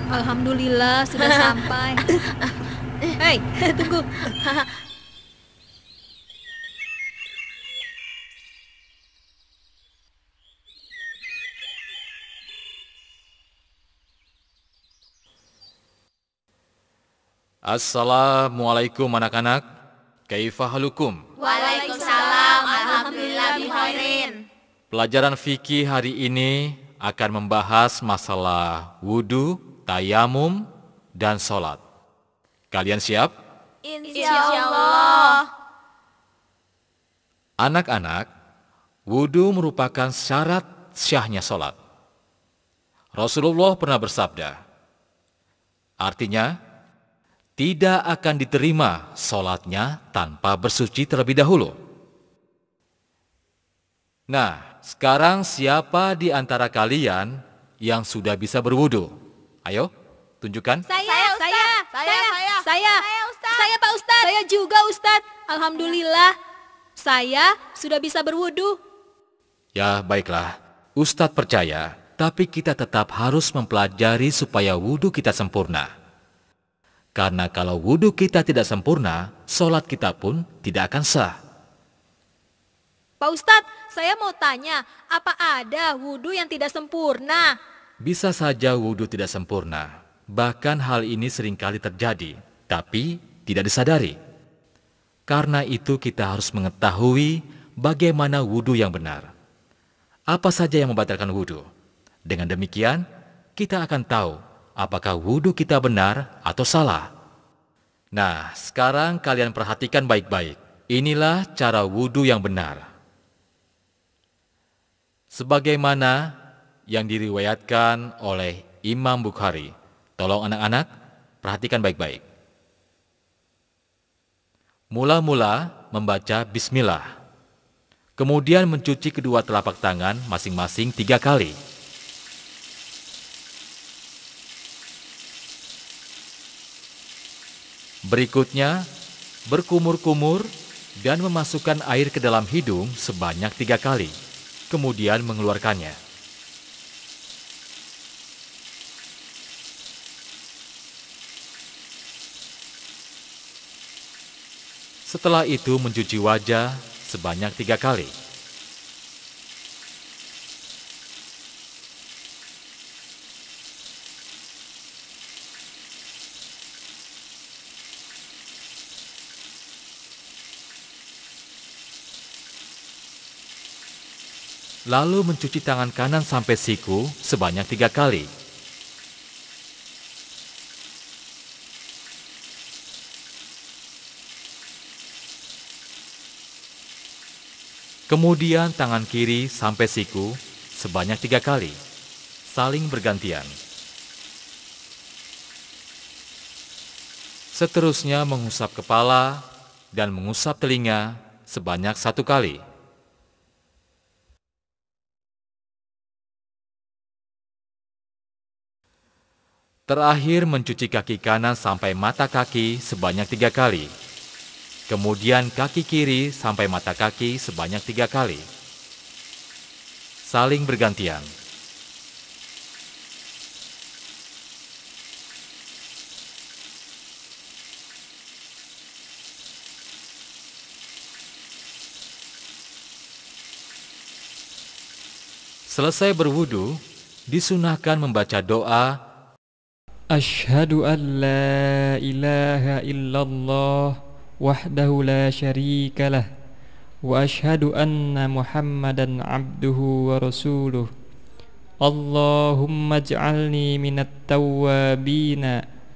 Alhamdulillah sudah sampai. Hei, tunggu. Assalamualaikum anak-anak. Kaifa halukum? Waalaikumsalam, alhamdulillah bihairin. Pelajaran fikih hari ini akan membahas masalah wudu, tayamum, dan sholat. Kalian siap? Insyaallah. Anak-anak, wudu merupakan syarat syahnya sholat. Rasulullah pernah bersabda, artinya, tidak akan diterima sholatnya tanpa bersuci terlebih dahulu. Nah, sekarang siapa di antara kalian yang sudah bisa berwudu? Ayo, tunjukkan. Saya, Ustaz. Saya Pak Ustadz. Saya juga Ustadz. Alhamdulillah, saya sudah bisa berwudu. Ya, baiklah. Ustadz percaya, tapi kita tetap harus mempelajari supaya wudu kita sempurna. Karena kalau wudu kita tidak sempurna, sholat kita pun tidak akan sah. Pak Ustadz, saya mau tanya, apa ada wudu yang tidak sempurna? Bisa saja wudu tidak sempurna. Bahkan hal ini seringkali terjadi, tapi tidak disadari. Karena itu kita harus mengetahui bagaimana wudu yang benar. Apa saja yang membatalkan wudu. Dengan demikian, kita akan tahu apakah wudu kita benar atau salah. Nah, sekarang kalian perhatikan baik-baik. Inilah cara wudu yang benar. Sebagaimana yang diriwayatkan oleh Imam Bukhari. Tolong anak-anak, perhatikan baik-baik. Mula-mula membaca bismillah. Kemudian mencuci kedua telapak tangan masing-masing 3 kali. Berikutnya, berkumur-kumur dan memasukkan air ke dalam hidung sebanyak 3 kali. Kemudian mengeluarkannya. Setelah itu mencuci wajah sebanyak 3 kali. Lalu mencuci tangan kanan sampai siku sebanyak 3 kali. Kemudian tangan kiri sampai siku sebanyak 3 kali, saling bergantian. Seterusnya mengusap kepala dan mengusap telinga sebanyak 1 kali. Terakhir mencuci kaki kanan sampai mata kaki sebanyak 3 kali. Kemudian kaki kiri sampai mata kaki sebanyak 3 kali. Saling bergantian. Selesai berwudu, disunahkan membaca doa Asyhadu an la ilaha illallah وحده لا شريك له وأشهد أن محمدا عبده ورسوله اللهم اجعلني من التوابين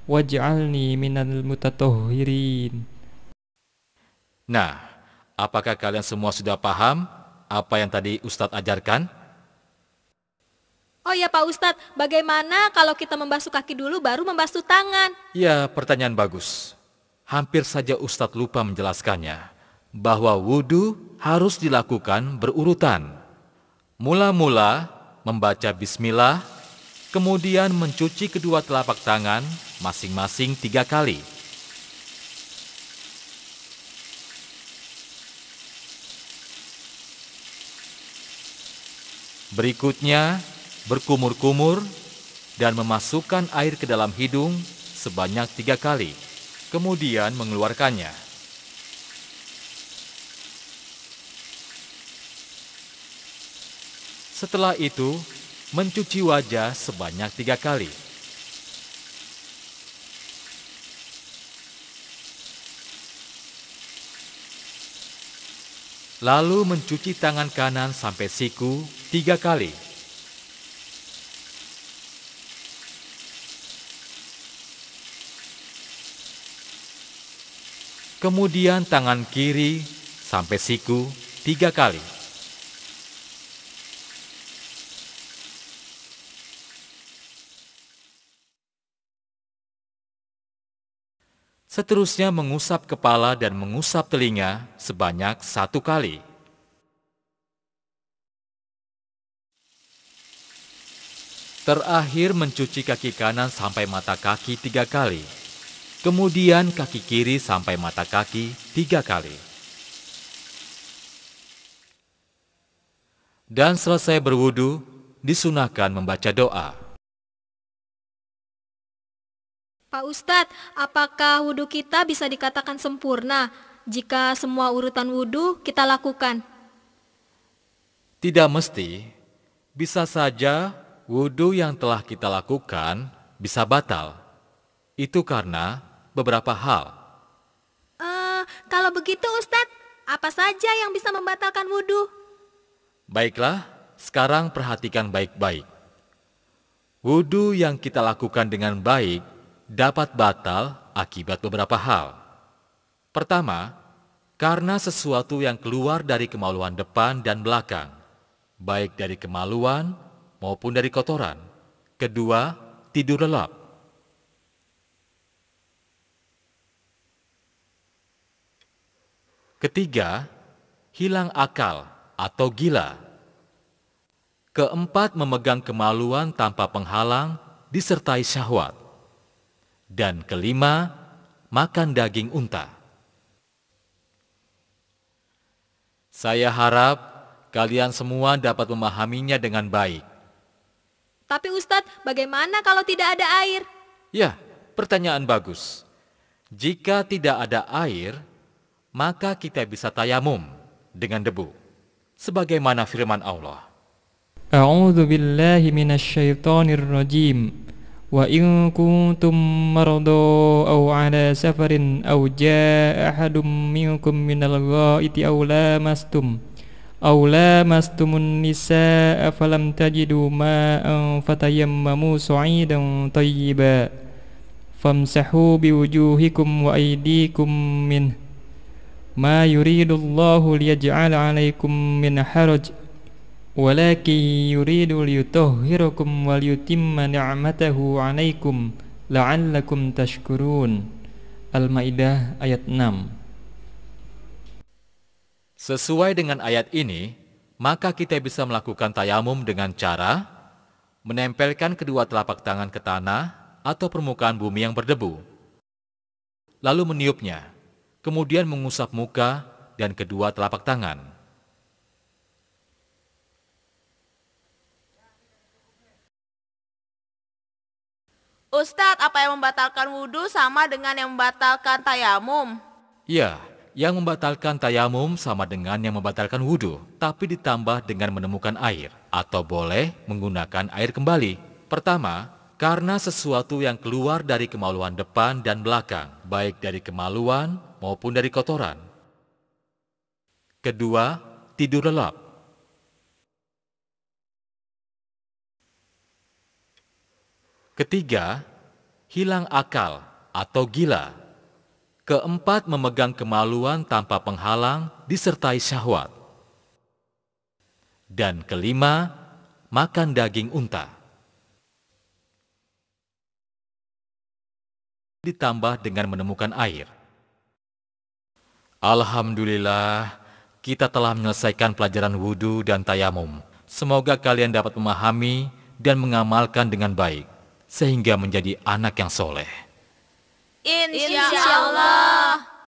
واجعلني من المتطهرين. Nah, apakah kalian semua sudah paham apa yang tadi Ustadz ajarkan? Oh ya Pak Ustadz, bagaimana kalau kita membasuh kaki dulu baru membasuh tangan? Ya, pertanyaan bagus. Hampir saja Ustadz lupa menjelaskannya, bahwa wudhu harus dilakukan berurutan. Mula-mula membaca bismillah, kemudian mencuci kedua telapak tangan masing-masing 3 kali. Berikutnya, berkumur-kumur dan memasukkan air ke dalam hidung sebanyak 3 kali, kemudian mengeluarkannya. Setelah itu, mencuci wajah sebanyak 3 kali. Lalu mencuci tangan kanan sampai siku 3 kali. Kemudian tangan kiri sampai siku 3 kali. Seterusnya mengusap kepala dan mengusap telinga sebanyak 1 kali. Terakhir mencuci kaki kanan sampai mata kaki 3 kali. Kemudian kaki kiri sampai mata kaki 3 kali. Dan selesai berwudu, disunahkan membaca doa. Pak Ustadz, apakah wudhu kita bisa dikatakan sempurna jika semua urutan wudhu kita lakukan? Tidak mesti, bisa saja wudhu yang telah kita lakukan bisa batal. Itu karena beberapa hal. Kalau begitu Ustadz, apa saja yang bisa membatalkan wudhu? Baiklah, sekarang perhatikan baik-baik. Wudhu yang kita lakukan dengan baik dapat batal akibat beberapa hal. Pertama, karena sesuatu yang keluar dari kemaluan depan dan belakang, baik dari kemaluan maupun dari kotoran. Kedua, tidur lelap. Ketiga, hilang akal atau gila. Keempat, memegang kemaluan tanpa penghalang disertai syahwat. Dan kelima, makan daging unta. Saya harap kalian semua dapat memahaminya dengan baik. Tapi Ustadz, bagaimana kalau tidak ada air? Ya, pertanyaan bagus. Jika tidak ada air, maka kita bisa tayamum dengan debu. Sebagaimana firman Allah. A'udzu billahi minasyaitonir rajim. Wa in kuntum marada aw ala safarin aw jaa ahadum minkum minal ghaiti aw lamastumun nisaa falam tajidu ma'an fatayammamu sa'idan tayyiban famsahu biwujuhikum wa aydikum min ma yuridullahu liyaj'ala 'alaikum min haraj walakin yuridu liyutahhirakum wa liyutimma ni'matahu 'alaikum la'allakum tashkurun. Al-Maidah ayat 6. Sesuai dengan ayat ini, maka kita bisa melakukan tayamum dengan cara menempelkan kedua telapak tangan ke tanah atau permukaan bumi yang berdebu, lalu meniupnya, kemudian mengusap muka dan kedua telapak tangan. Ustadz, apa yang membatalkan wudhu sama dengan yang membatalkan tayamum? Ya, yang membatalkan tayamum sama dengan yang membatalkan wudhu, tapi ditambah dengan menemukan air, atau boleh menggunakan air kembali. Pertama, karena sesuatu yang keluar dari kemaluan depan dan belakang, baik dari kemaluan maupun dari kotoran. Kedua, tidur lelap. Ketiga, hilang akal atau gila. Keempat, memegang kemaluan tanpa penghalang disertai syahwat. Dan kelima, makan daging unta. Ditambah dengan menemukan air. Alhamdulillah, kita telah menyelesaikan pelajaran wudhu dan tayamum. Semoga kalian dapat memahami dan mengamalkan dengan baik, sehingga menjadi anak yang soleh. Insya Allah.